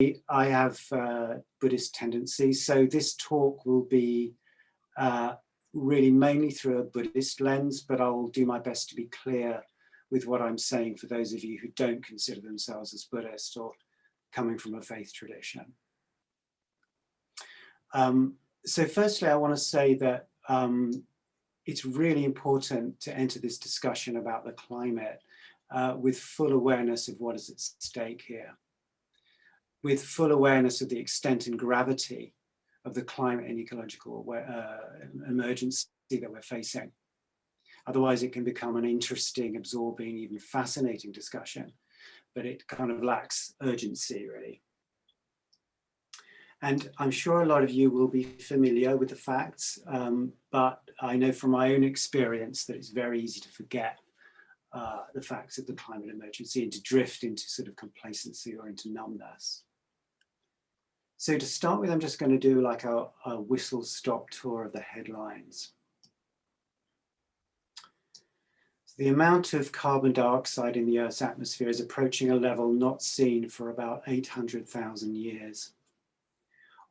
I have Buddhist tendencies, so this talk will be really mainly through a Buddhist lens, but I'll do my best to be clear with what I'm saying for those of you who don't consider themselves as Buddhist or coming from a faith tradition. So firstly, I want to say that it's really important to enter this discussion about the climate with full awareness of what is at stake here, with full awareness of the extent and gravity of the climate and ecological emergency that we're facing. Otherwise, it can become an interesting, absorbing, even fascinating discussion, but it kind of lacks urgency, really. And I'm sure a lot of you will be familiar with the facts, but I know from my own experience that it's very easy to forget the facts of the climate emergency and to drift into sort of complacency or into numbness. So to start with, I'm just going to do like a whistle-stop tour of the headlines. So the amount of carbon dioxide in the Earth's atmosphere is approaching a level not seen for about 800,000 years.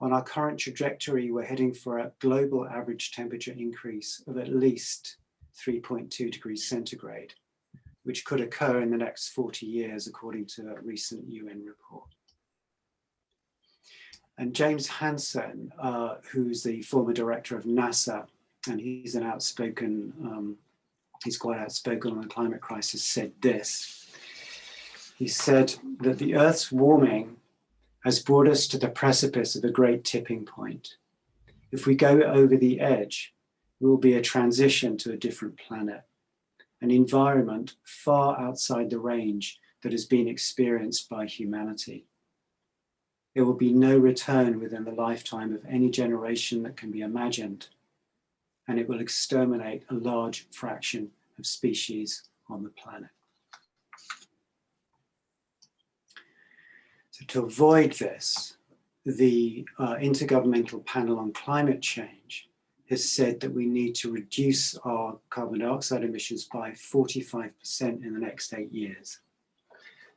On our current trajectory, we're heading for a global average temperature increase of at least 3.2 degrees centigrade, which could occur in the next 40 years, according to a recent UN report. And James Hansen, who's the former director of NASA, and he's an outspoken, he's quite outspoken on the climate crisis, said this. He said that the Earth's warming has brought us to the precipice of a great tipping point. If we go over the edge, it will be a transition to a different planet, an environment far outside the range that has been experienced by humanity. There will be no return within the lifetime of any generation that can be imagined, and it will exterminate a large fraction of species on the planet. So to avoid this, the Intergovernmental Panel on Climate Change has said that we need to reduce our carbon dioxide emissions by 45% in the next 8 years.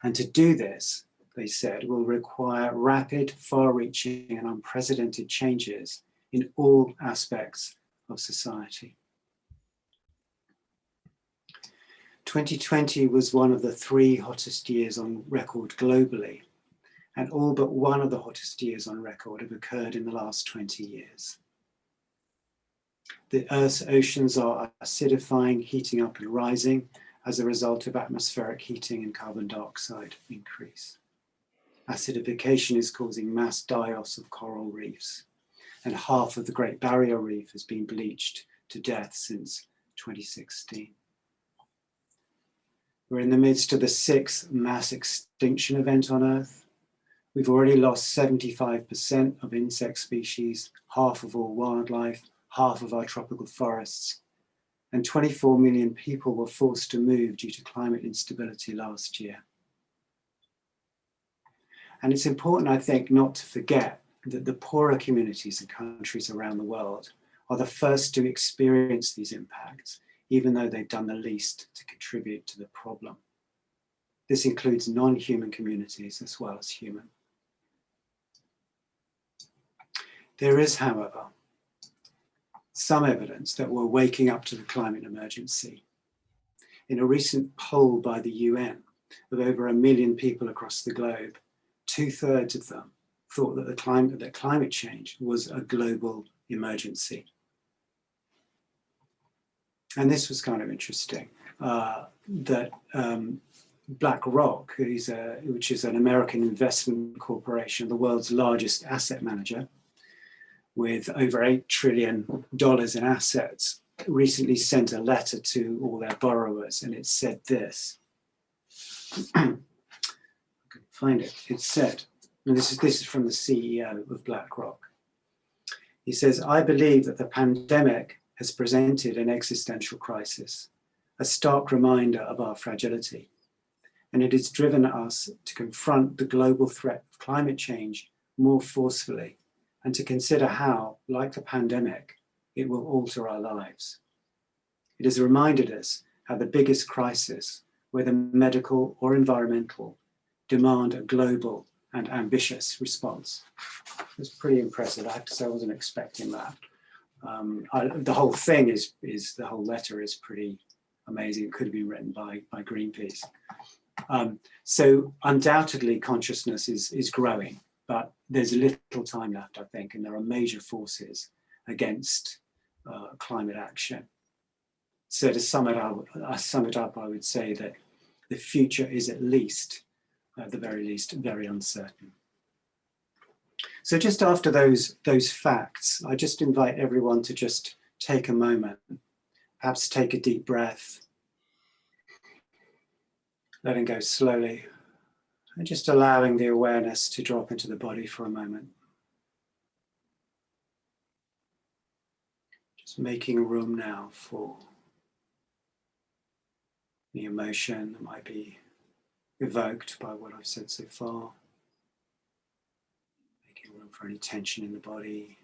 And to do this, they said, will require rapid, far-reaching and unprecedented changes in all aspects of society. 2020 was one of the 3 hottest years on record globally, and all but one of the hottest years on record have occurred in the last 20 years. The Earth's oceans are acidifying, heating up and rising as a result of atmospheric heating and carbon dioxide increase. Acidification is causing mass die-offs of coral reefs, and half of the Great Barrier Reef has been bleached to death since 2016. We're in the midst of the 6th mass extinction event on Earth. We've already lost 75% of insect species, half of all wildlife, half of our tropical forests, and 24 million people were forced to move due to climate instability last year. And it's important, I think, not to forget that the poorer communities and countries around the world are the first to experience these impacts, even though they've done the least to contribute to the problem. This includes non-human communities as well as human. There is, however, some evidence that we're waking up to the climate emergency. In a recent poll by the UN of over 1 million people across the globe, 2/3 of them thought that climate change was a global emergency. And this was kind of interesting, that BlackRock, which is an American investment corporation, the world's largest asset manager, with over $8 trillion in assets, recently sent a letter to all their borrowers, and it said this. I can find it. It said, and this is from the CEO of BlackRock. He says, "I believe that the pandemic has presented an existential crisis, a stark reminder of our fragility, and it has driven us to confront the global threat of climate change more forcefully and to consider how, like the pandemic, it will alter our lives. It has reminded us how the biggest crisis, whether medical or environmental, demand a global, and ambitious response. It's pretty impressive. I have to say I wasn't expecting that. The whole thing is the whole letter is pretty amazing. It could have been written by Greenpeace. So undoubtedly consciousness is growing, but there's little time left, I think, and there are major forces against climate action. So to sum it up, I would say that the future is at least, at the very least, very uncertain. So just after those facts, I just invite everyone to just take a moment, perhaps take a deep breath, letting go slowly, and just allowing the awareness to drop into the body for a moment. Just making room now for the emotion that might be evoked by what I've said so far. Making room for any tension in the body.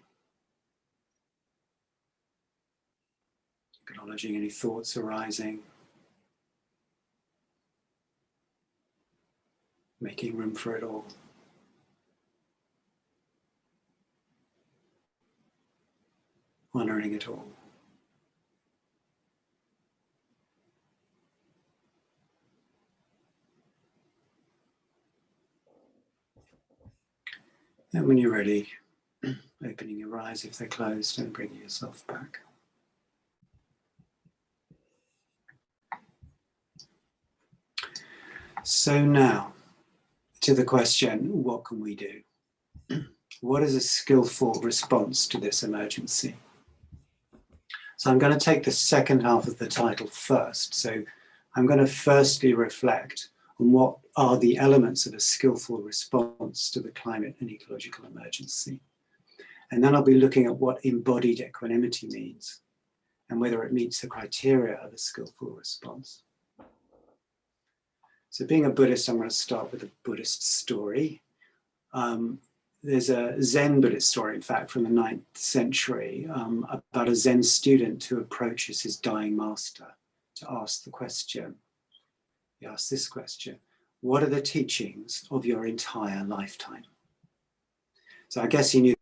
Acknowledging any thoughts arising. Making room for it all. Honoring it all. And when you're ready, opening your eyes if they're closed and bringing yourself back. So now, to the question, what can we do? What is a skillful response to this emergency? So I'm going to take the second half of the title first. So I'm going to firstly reflect on what are the elements of a skillful response to the climate and ecological emergency. And then I'll be looking at what embodied equanimity means and whether it meets the criteria of a skillful response. So being a Buddhist, I'm going to start with a Buddhist story. There's a Zen Buddhist story, in fact, from the 9th century about a Zen student who approaches his dying master to ask the question. He asks this question: what are the teachings of your entire lifetime? So I guess he knew.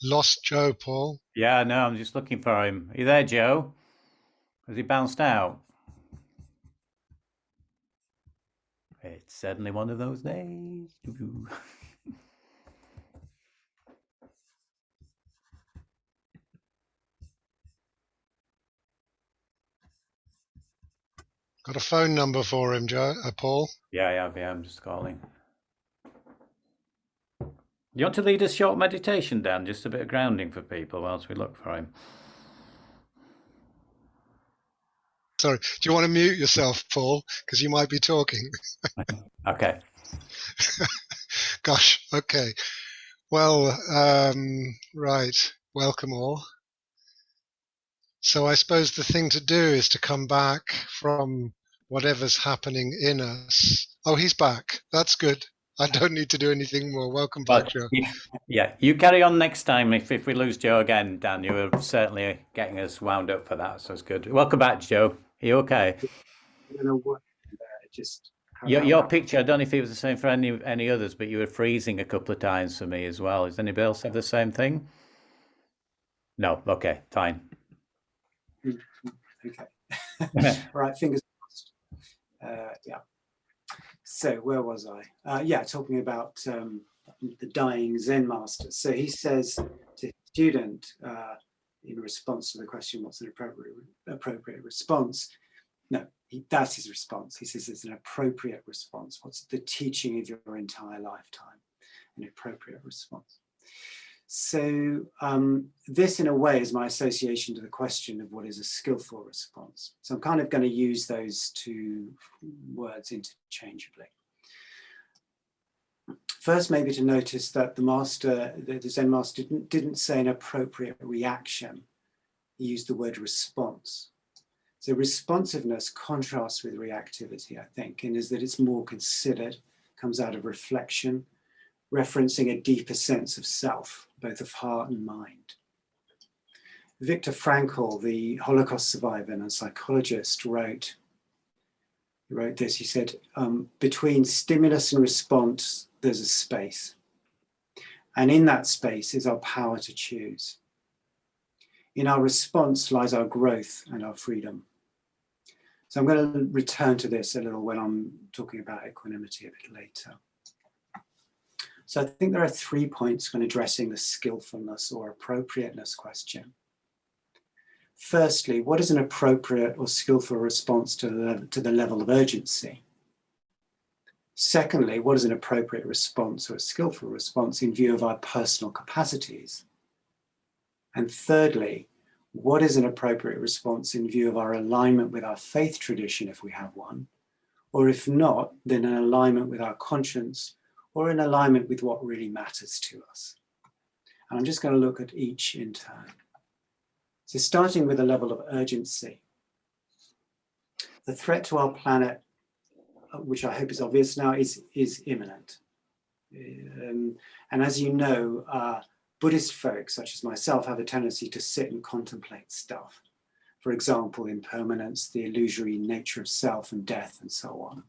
Lost Joe, Paul. Yeah, no, I'm just looking for him. Are you there, Joe? Has he bounced out? It's certainly one of those days. Got a phone number for him, Paul? Yeah, I'm just calling. You want to lead a short meditation, Dan? Just a bit of grounding for people whilst we look for him. Sorry, do you want to mute yourself, Paul? Because you might be talking. Okay. Gosh, okay. Well, right. Welcome all. So I suppose the thing to do is to come back from whatever's happening in us. Oh, he's back. That's good. I don't need to do anything more. Welcome back, Joe. Yeah, you carry on next time. If we lose Joe again, Dan, you were certainly getting us wound up for that, so it's good. Welcome back, Joe. Are you okay? I don't know what, just... Your picture, I don't know if it was the same for any others, but you were freezing a couple of times for me as well. Does anybody else have the same thing? No, okay, fine. Okay. All right, fingers crossed. Yeah. So where was I? Yeah, talking about the dying Zen master. So he says to his student, in response to the question, what's an appropriate response? No, that's his response. He says it's an appropriate response. What's the teaching of your entire lifetime? An appropriate response. So this, in a way, is my association to the question of what is a skillful response. So I'm kind of going to use those two words interchangeably. First, maybe to notice that the Zen master didn't say an appropriate reaction. He used the word response. So responsiveness contrasts with reactivity, I think, and is that it's more considered, comes out of reflection, referencing a deeper sense of self, both of heart and mind. Viktor Frankl, the Holocaust survivor and psychologist, wrote this. He said, between stimulus and response, there's a space. And in that space is our power to choose. In our response lies our growth and our freedom. So I'm going to return to this a little when I'm talking about equanimity a bit later. So I think there are 3 points when addressing the skillfulness or appropriateness question. Firstly, what is an appropriate or skillful response to the level of urgency? Secondly, what is an appropriate response or a skillful response in view of our personal capacities? And thirdly, what is an appropriate response in view of our alignment with our faith tradition, if we have one, or if not, then an alignment with our conscience or in alignment with what really matters to us? And I'm just going to look at each in turn. So starting with the level of urgency, the threat to our planet, which I hope is obvious now, is imminent. And as you know, Buddhist folks, such as myself, have a tendency to sit and contemplate stuff. For example, impermanence, the illusory nature of self and death, and so on.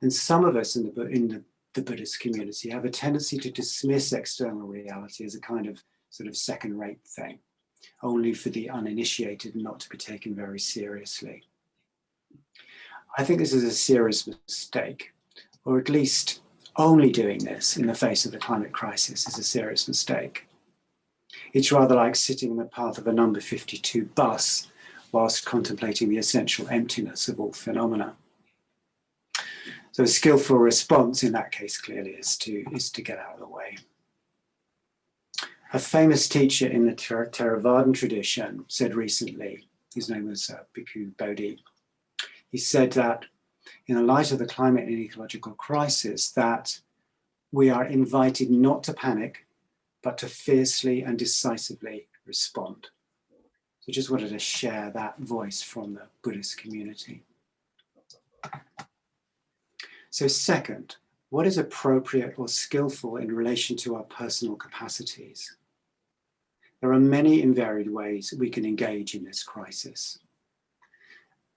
And some of us in the Buddhist community have a tendency to dismiss external reality as a kind of sort of second-rate thing, only for the uninitiated and not to be taken very seriously. I think this is a serious mistake, or at least only doing this in the face of the climate crisis is a serious mistake. It's rather like sitting in the path of a number 52 bus whilst contemplating the essential emptiness of all phenomena. So a skillful response in that case clearly is to get out of the way. A famous teacher in the Theravadan tradition said recently, his name was Bhikkhu Bodhi, he said that in the light of the climate and ecological crisis, that we are invited not to panic, but to fiercely and decisively respond. So just wanted to share that voice from the Buddhist community. So second, what is appropriate or skillful in relation to our personal capacities? There are many and varied ways we can engage in this crisis.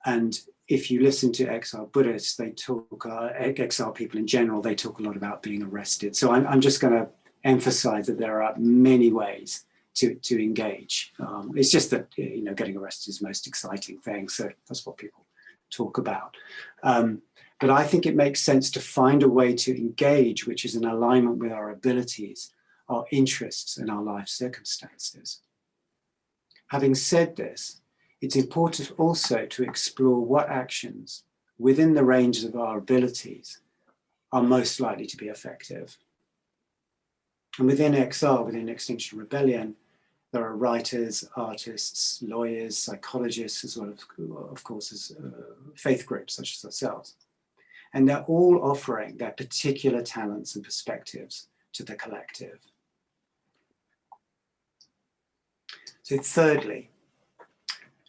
And if you listen to exile Buddhists, they talk, exile people in general, they talk a lot about being arrested. So I'm just going to emphasize that there are many ways to engage. It's just that, you know, getting arrested is the most exciting thing. So that's what people talk about. But I think it makes sense to find a way to engage, which is in alignment with our abilities, our interests, and our life circumstances. Having said this, it's important also to explore what actions within the range of our abilities are most likely to be effective. And within XR, within Extinction Rebellion, there are writers, artists, lawyers, psychologists, as well as, of course, as faith groups such as ourselves. And they're all offering their particular talents and perspectives to the collective. So thirdly,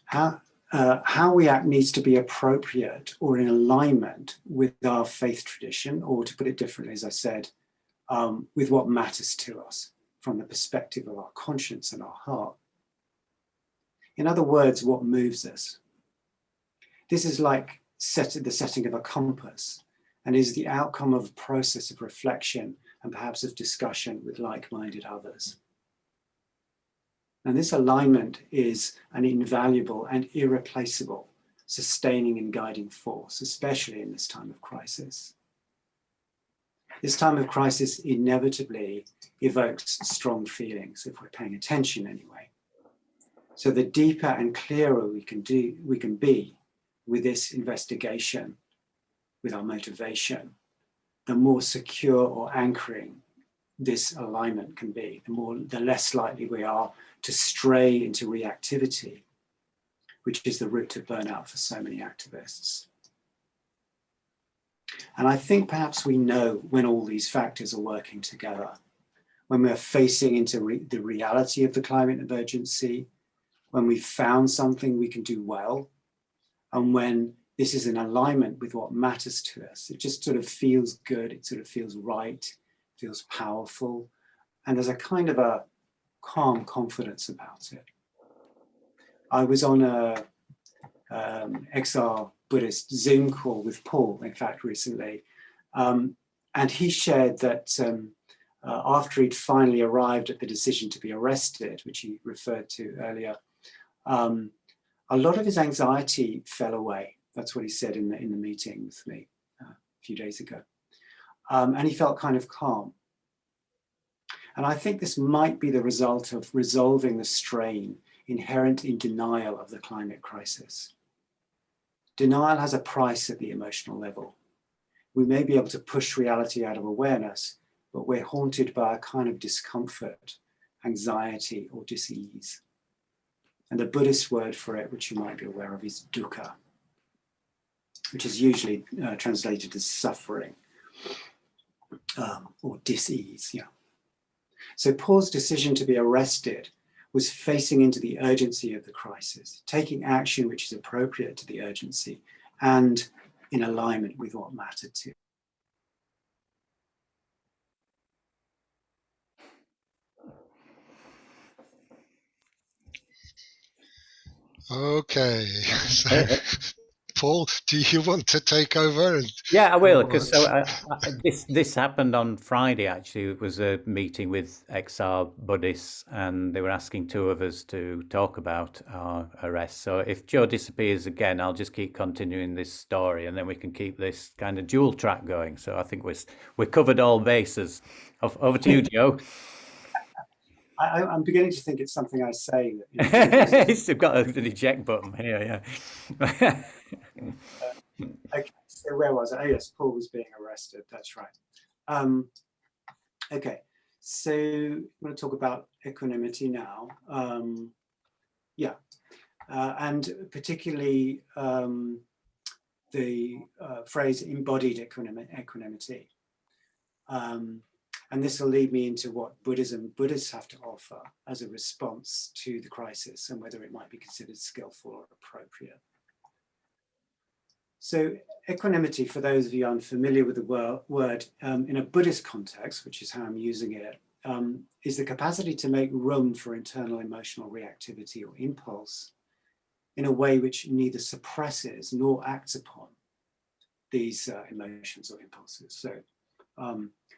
how we act needs to be appropriate or in alignment with our faith tradition, or to put it differently, as I said, with what matters to us from the perspective of our conscience and our heart. In other words, what moves us. This is like the setting of a compass, and is the outcome of a process of reflection and perhaps of discussion with like-minded others. And this alignment is an invaluable and irreplaceable sustaining and guiding force, especially in this time of crisis. This time of crisis inevitably evokes strong feelings, if we're paying attention anyway. So the deeper and clearer we can be with this investigation, with our motivation, the more secure or anchoring this alignment can be, the less likely we are to stray into reactivity, which is the route to burnout for so many activists. And I think perhaps we know when all these factors are working together, when we're facing into the reality of the climate emergency, when we've found something we can do well, and when this is in alignment with what matters to us. It just sort of feels good, it sort of feels right, feels powerful, and there's a kind of a calm confidence about it. I was on a XR Buddhist Zoom call with Paul, in fact, recently. And he shared that after he'd finally arrived at the decision to be arrested, which he referred to earlier, a lot of his anxiety fell away. That's what he said in the meeting with me a few days ago. And he felt kind of calm. And I think this might be the result of resolving the strain inherent in denial of the climate crisis. Denial has a price at the emotional level. We may be able to push reality out of awareness, but we're haunted by a kind of discomfort, anxiety, or dis-ease. And the Buddhist word for it, which you might be aware of, is dukkha, which is usually translated as suffering or dis-ease. Yeah. So Paul's decision to be arrested was facing into the urgency of the crisis, taking action which is appropriate to the urgency and in alignment with what mattered to him. Okay, so Paul, do you want to take over? And yeah, I will, because this happened on Friday, actually. It was a meeting with XR Buddhists, and they were asking two of us to talk about our arrest. So if Joe disappears again, I'll just keep continuing this story, and then we can keep this kind of dual track going. So I think we covered all bases. Over to you, Joe. I'm beginning to think it's something I say. You've got the eject button here, yeah. Okay, so where was I? Oh yes, Paul was being arrested, that's right. Okay, so I'm going to talk about equanimity now. And particularly the phrase embodied equanimity. And this will lead me into what Buddhists have to offer as a response to the crisis and whether it might be considered skillful or appropriate. So equanimity, for those of you unfamiliar with the word, in a Buddhist context, which is how I'm using it, is the capacity to make room for internal emotional reactivity or impulse in a way which neither suppresses nor acts upon these emotions or impulses. So,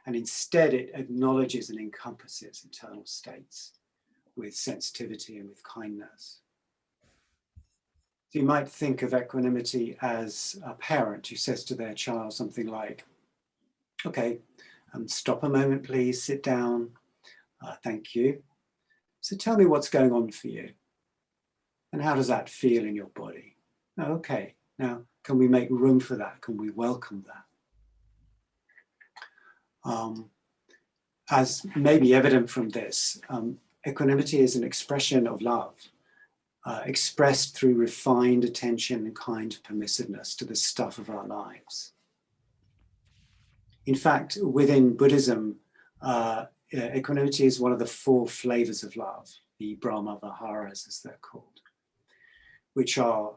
and instead it acknowledges and encompasses internal states with sensitivity and with kindness. So you might think of equanimity as a parent who says to their child something like, okay, stop a moment, please, sit down, thank you. So tell me what's going on for you and how does that feel in your body? Okay, now can we make room for that? Can we welcome that? As may be evident from this, equanimity is an expression of love, expressed through refined attention and kind permissiveness to the stuff of our lives. In fact, within Buddhism, equanimity is one of the 4 flavors of love, the Brahma Viharas as they're called, which are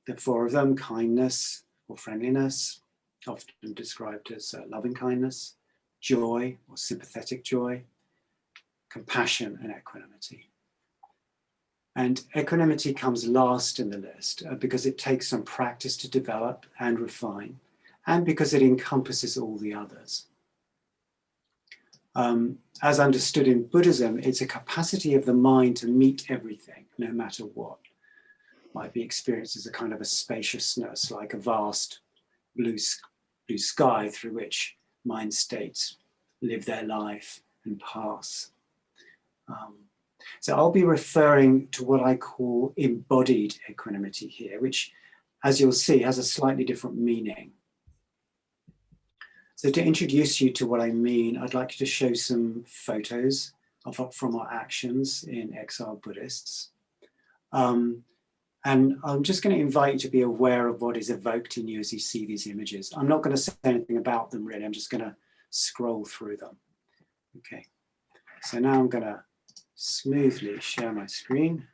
the 4 of them: kindness or friendliness, often described as loving kindness, joy or sympathetic joy, compassion and equanimity. And equanimity comes last in the list because it takes some practice to develop and refine, and because it encompasses all the others. As understood in Buddhism, it's a capacity of the mind to meet everything, no matter what. Might be experienced as a kind of a spaciousness, like a vast blue sky through which mind states live their life and pass. So I'll be referring to what I call embodied equanimity here, which, as you'll see, has a slightly different meaning. So to introduce you to what I mean, I'd like to show some photos from our actions in XR Buddhists. And I'm just going to invite you to be aware of what is evoked in you as you see these images. I'm not going to say anything about them really, I'm just going to scroll through them. Okay, so now I'm going to smoothly share my screen.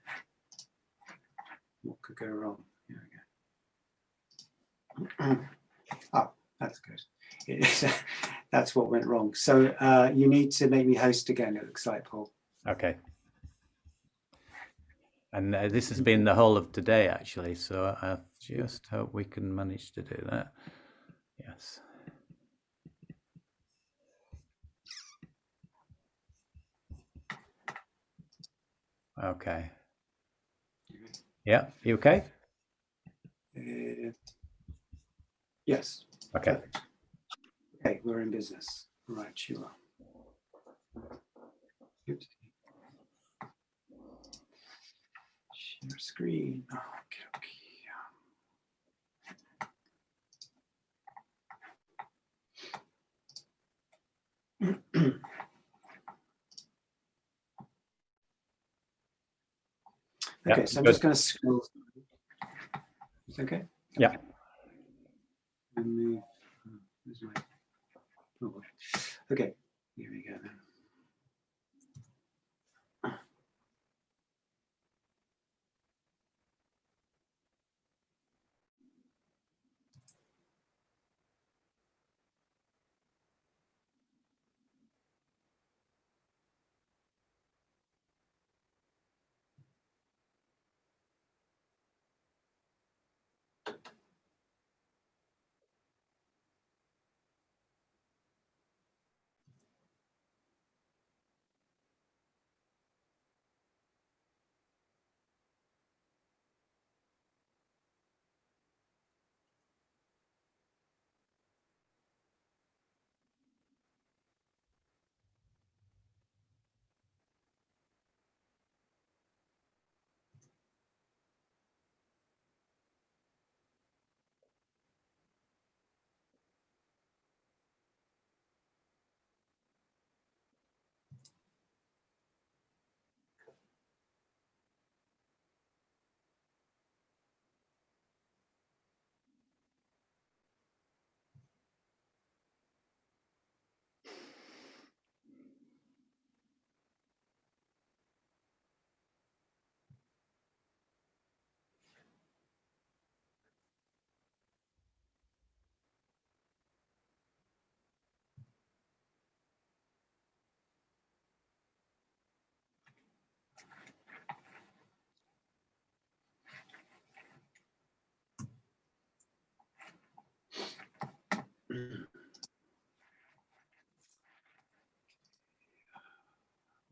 What could go wrong? Here we go. Oh, that's good. That's what went wrong. So you need to make me host again, it looks like, Paul. Okay. And this has been the whole of today, actually. So I just hope we can manage to do that. Yes. Okay. Yeah. You okay? Yes. Okay. Perfect. Okay, we're in business. Right, you are. Oops. Share screen. Okay, okay. Okay, so I'm just going to scroll. It's okay? Yeah. And move. Where's my... Oh, okay, here we go then.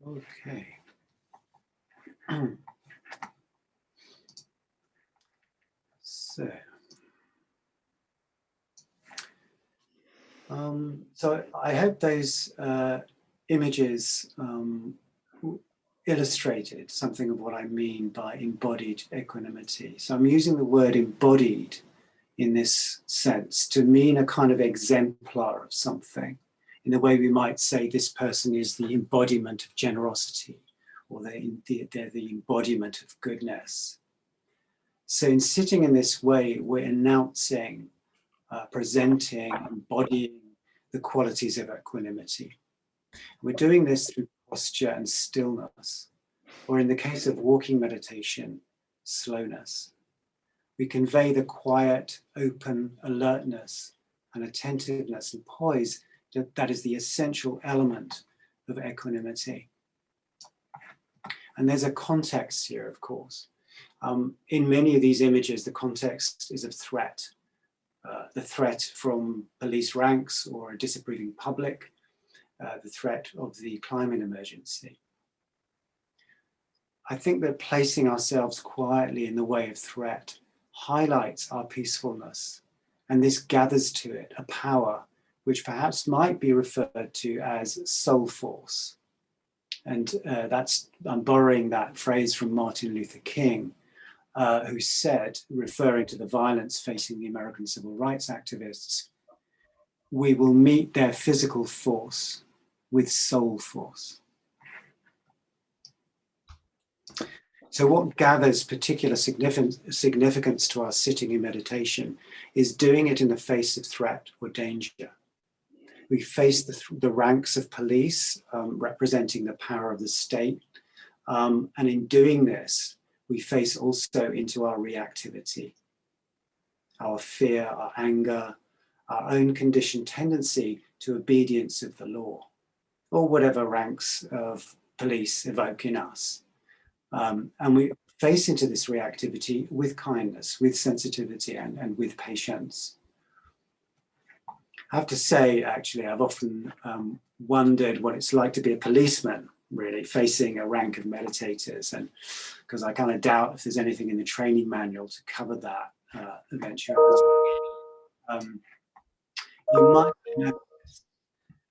Okay. So I hope those images illustrated something of what I mean by embodied equanimity. So I'm using the word embodied in this sense to mean a kind of exemplar of something, in the way we might say this person is the embodiment of generosity, or they're the embodiment of goodness. So in sitting in this way, we're announcing, presenting, embodying the qualities of equanimity. We're doing this through posture and stillness, or in the case of walking meditation, slowness. We convey the quiet, open alertness and attentiveness and poise that is the essential element of equanimity. And there's a context here, of course. In many of these images, the context is of threat. The threat from police ranks or a disapproving public, the threat of the climate emergency. I think that placing ourselves quietly in the way of threat highlights our peacefulness, and this gathers to it a power which perhaps might be referred to as soul force. And I'm borrowing that phrase from Martin Luther King, who said, referring to the violence facing the American civil rights activists, "We will meet their physical force with soul force." So what gathers particular significance to our sitting in meditation is doing it in the face of threat or danger. We face the ranks of police representing the power of the state. And in doing this, we face also into our reactivity, our fear, our anger, our own conditioned tendency to obedience of the law, or whatever ranks of police evoke in us. And we face into this reactivity with kindness, with sensitivity, and with patience. I have to say, actually, I've often wondered what it's like to be a policeman, really, facing a rank of meditators, and because I kind of doubt if there's anything in the training manual to cover that eventually. You might notice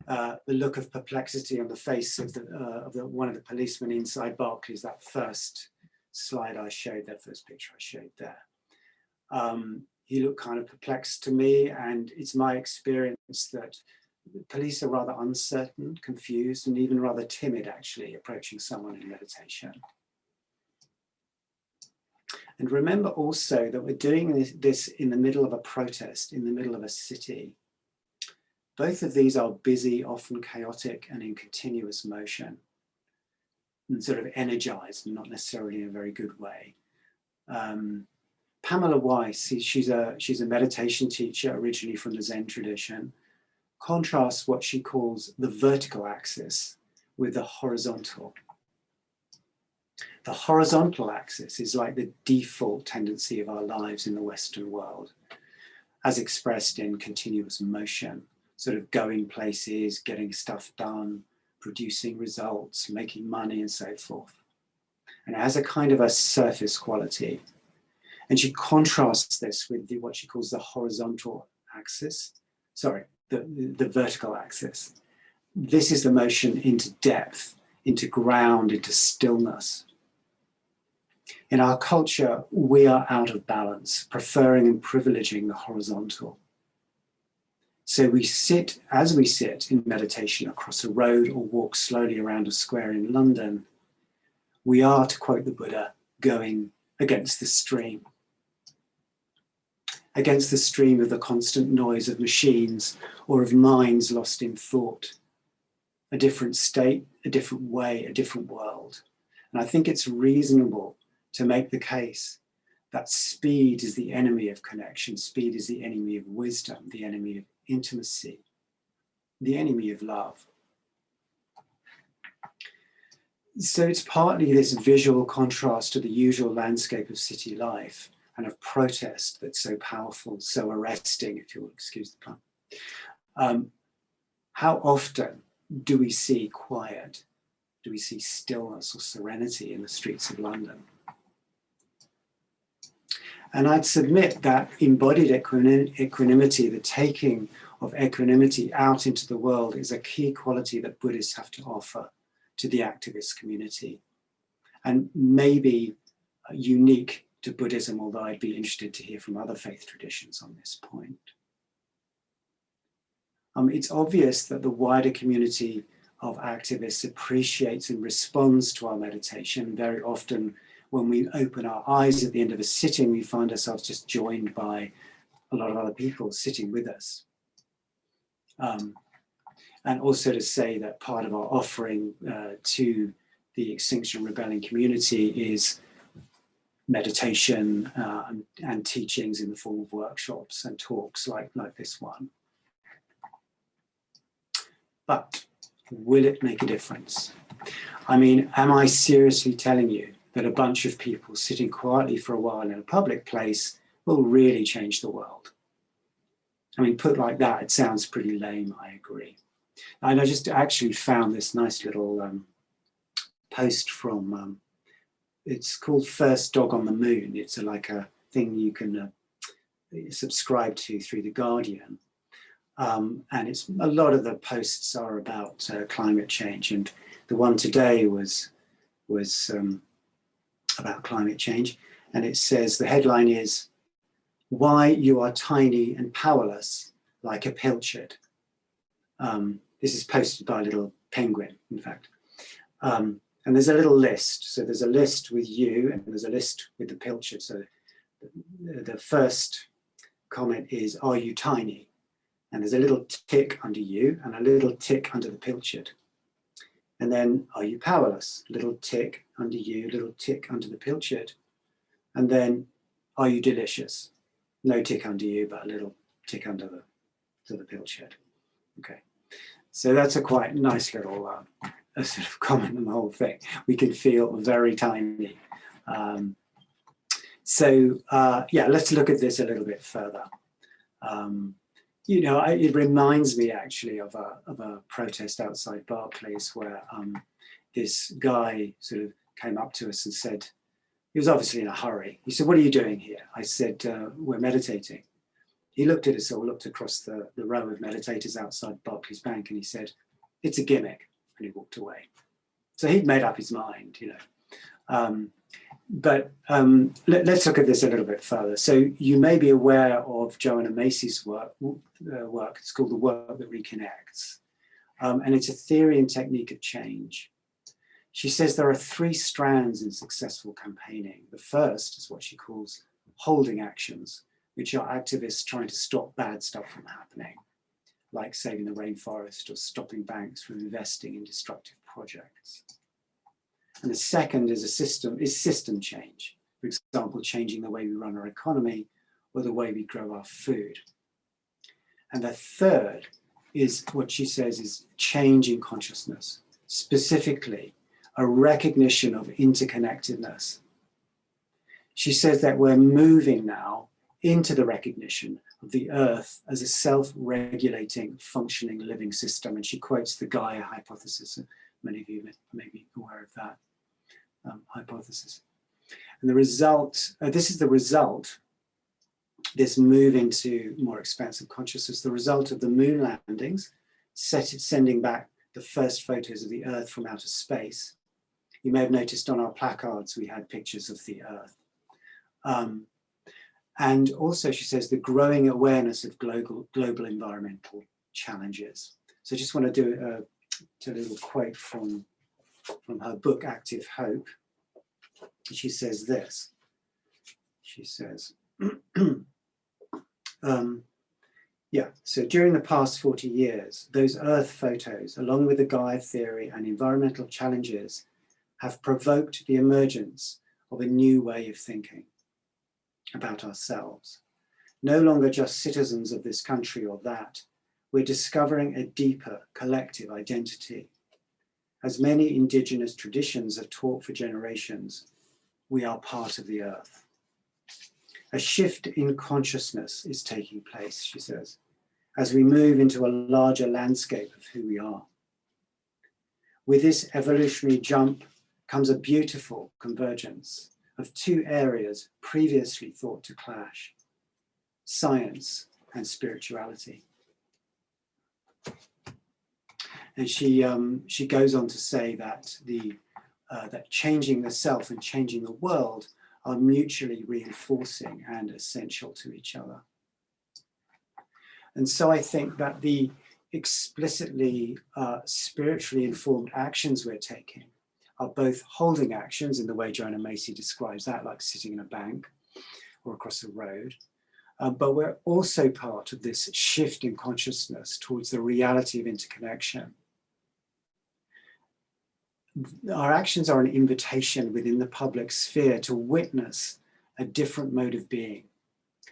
the look of perplexity on the face of one of the policemen inside Barclays, that first slide I showed, that first picture I showed there. He looked kind of perplexed to me, and it's my experience that police are rather uncertain, confused, and even rather timid, actually, approaching someone in meditation. And remember also that we're doing this in the middle of a protest, in the middle of a city. Both of these are busy, often chaotic, and in continuous motion, and sort of energized, and not necessarily in a very good way. Pamela Weiss, she's a meditation teacher originally from the Zen tradition, contrasts what she calls the vertical axis with the horizontal. The horizontal axis is like the default tendency of our lives in the Western world, as expressed in continuous motion, sort of going places, getting stuff done, producing results, making money, and so forth. And it has a kind of a surface quality. And she contrasts this with what she calls the horizontal axis, the vertical axis. This is the motion into depth, into ground, into stillness. In our culture, we are out of balance, preferring and privileging the horizontal. So as we sit in meditation across a road or walk slowly around a square in London, we are, to quote the Buddha, going against the stream. Against the stream of the constant noise of machines or of minds lost in thought. A different state, a different way, a different world. And I think it's reasonable to make the case that speed is the enemy of connection. Speed is the enemy of wisdom, the enemy of intimacy, the enemy of love. So it's partly this visual contrast to the usual landscape of city life and of protest that's so powerful, so arresting, if you'll excuse the pun. How often do we see quiet? Do we see stillness or serenity in the streets of London? And I'd submit that embodied equanimity, the taking of equanimity out into the world, is a key quality that Buddhists have to offer to the activist community, and maybe unique to Buddhism, although I'd be interested to hear from other faith traditions on this point. It's obvious that the wider community of activists appreciates and responds to our meditation. Very often, when we open our eyes at the end of a sitting, we find ourselves just joined by a lot of other people sitting with us. And also to say that part of our offering to the Extinction Rebellion community is meditation and teachings in the form of workshops and talks like this one. But will it make a difference? I mean, am I seriously telling you that a bunch of people sitting quietly for a while in a public place will really change the world? I mean, put like that, it sounds pretty lame, I agree. And I just actually found this nice little post from, it's called First Dog on the Moon. It's like a thing you can subscribe to through The Guardian. And it's a lot of the posts are about climate change. And the one today was about climate change. And it says, the headline is, "Why You Are Tiny and Powerless Like a Pilchard." This is posted by a little penguin, in fact. And there's a little list. So there's a list with you and there's a list with the pilchard. So the first comment is, "Are you tiny?" And there's a little tick under you and a little tick under the pilchard. And then, "Are you powerless?" Little tick under you, little tick under the pilchard. And then, "Are you delicious?" No tick under you, but a little tick under the pilchard. Okay. So that's a quite nice little a sort of comment on the whole thing. We can feel very tiny Yeah, let's look at this a little bit further. You know, it reminds me actually of a protest outside Barclays where this guy sort of came up to us and said, he was obviously in a hurry. He said, "What are you doing here?" I said, "We're meditating." He looked at us all, looked across the row of meditators outside Barclays Bank, and he said, "It's a gimmick," and he walked away. So he'd made up his mind, you know. Let's look at this a little bit further. So you may be aware of Joanna Macy's work. It's called The Work That Reconnects. And it's a theory and technique of change. She says there are 3 strands in successful campaigning. The first is what she calls holding actions, which are activists trying to stop bad stuff from happening, like saving the rainforest or stopping banks from investing in destructive projects. And the second is system change. For example, changing the way we run our economy or the way we grow our food. And the third is what she says is change in consciousness, specifically a recognition of interconnectedness. She says that we're moving now into the recognition of the earth as a self-regulating, functioning living system. And she quotes the Gaia hypothesis. Many of you may be aware of that hypothesis. And the result, this is the result, this move into more expansive consciousness, the result of the moon landings, sending back the first photos of the earth from outer space. You may have noticed on our placards, we had pictures of the earth. And also, she says, the growing awareness of global environmental challenges. So I just want to do a little quote from her book, Active Hope. She says this. She says, yeah, so during the past 40 years, those Earth photos, along with the Gaia theory and environmental challenges, have provoked the emergence of a new way of thinking about ourselves. No longer just citizens of this country or that, we're discovering a deeper collective identity. As many indigenous traditions have taught for generations, we are part of the earth. A shift in consciousness is taking place, she says, as we move into a larger landscape of who we are. With this evolutionary jump comes a beautiful convergence of 2 areas previously thought to clash: science and spirituality. And she goes on to say that that changing the self and changing the world are mutually reinforcing and essential to each other. And so I think that the explicitly spiritually informed actions we're taking are both holding actions in the way Joanna Macy describes that, like sitting in a bank or across a road, but we're also part of this shift in consciousness towards the reality of interconnection. Our actions are an invitation within the public sphere to witness a different mode of being,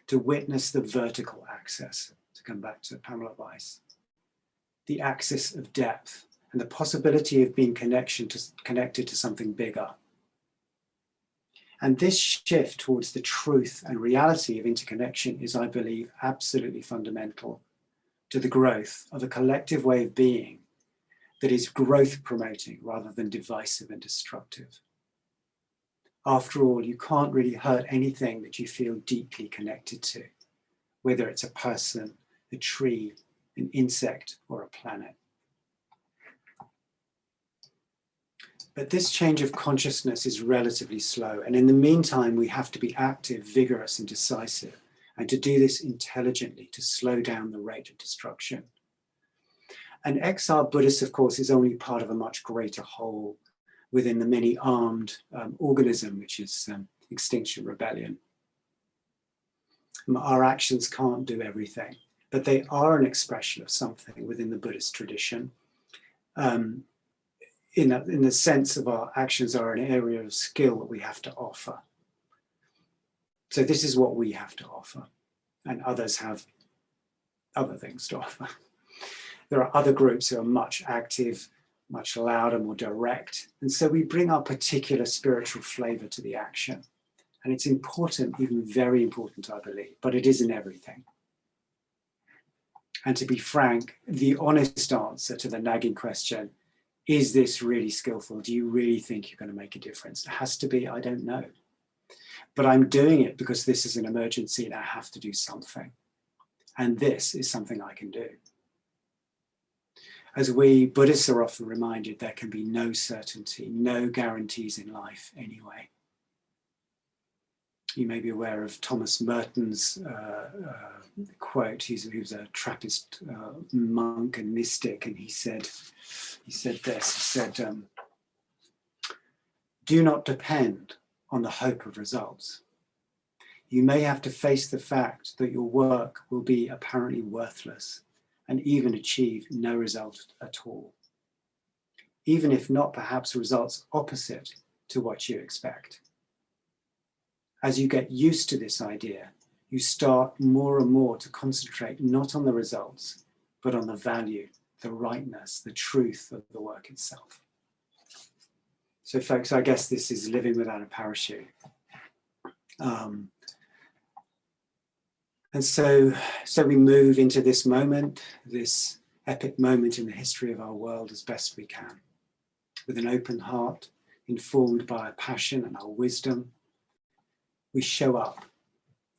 to witness the vertical axis, to come back to Pamela Weiss, the axis of depth and the possibility of being connected to something bigger. And this shift towards the truth and reality of interconnection is, I believe, absolutely fundamental to the growth of a collective way of being that is growth promoting rather than divisive and destructive. After all, you can't really hurt anything that you feel deeply connected to, whether it's a person, a tree, an insect, or a planet. But this change of consciousness is relatively slow. And in the meantime, we have to be active, vigorous, and decisive. And to do this intelligently, to slow down the rate of destruction. And XR Buddhist, of course, is only part of a much greater whole within the many armed organism, which is Extinction Rebellion. Our actions can't do everything, but they are an expression of something within the Buddhist tradition. In the sense of our actions are an area of skill that we have to offer. So this is what we have to offer, and others have other things to offer. There are other groups who are much active, much louder, more direct. And so we bring our particular spiritual flavor to the action. And it's important, even very important, I believe, but it isn't everything. And to be frank, the honest answer to the nagging question, is this really skillful? Do you really think you're going to make a difference? It has to be, I don't know. But I'm doing it because this is an emergency and I have to do something. And this is something I can do. As we Buddhists are often reminded, there can be no certainty, no guarantees in life anyway. You may be aware of Thomas Merton's quote. He was a Trappist monk and mystic, and he said this. He said, "Do not depend on the hope of results. You may have to face the fact that your work will be apparently worthless and even achieve no result at all, even if not perhaps results opposite to what you expect. As you get used to this idea, you start more and more to concentrate not on the results, but on the value, the rightness, the truth of the work itself." So folks, I guess this is living without a parachute. And so we move into this moment, this epic moment in the history of our world as best we can, with an open heart, informed by our passion and our wisdom. We show up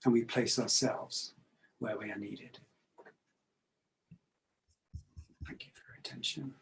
and we place ourselves where we are needed. Thank you for your attention.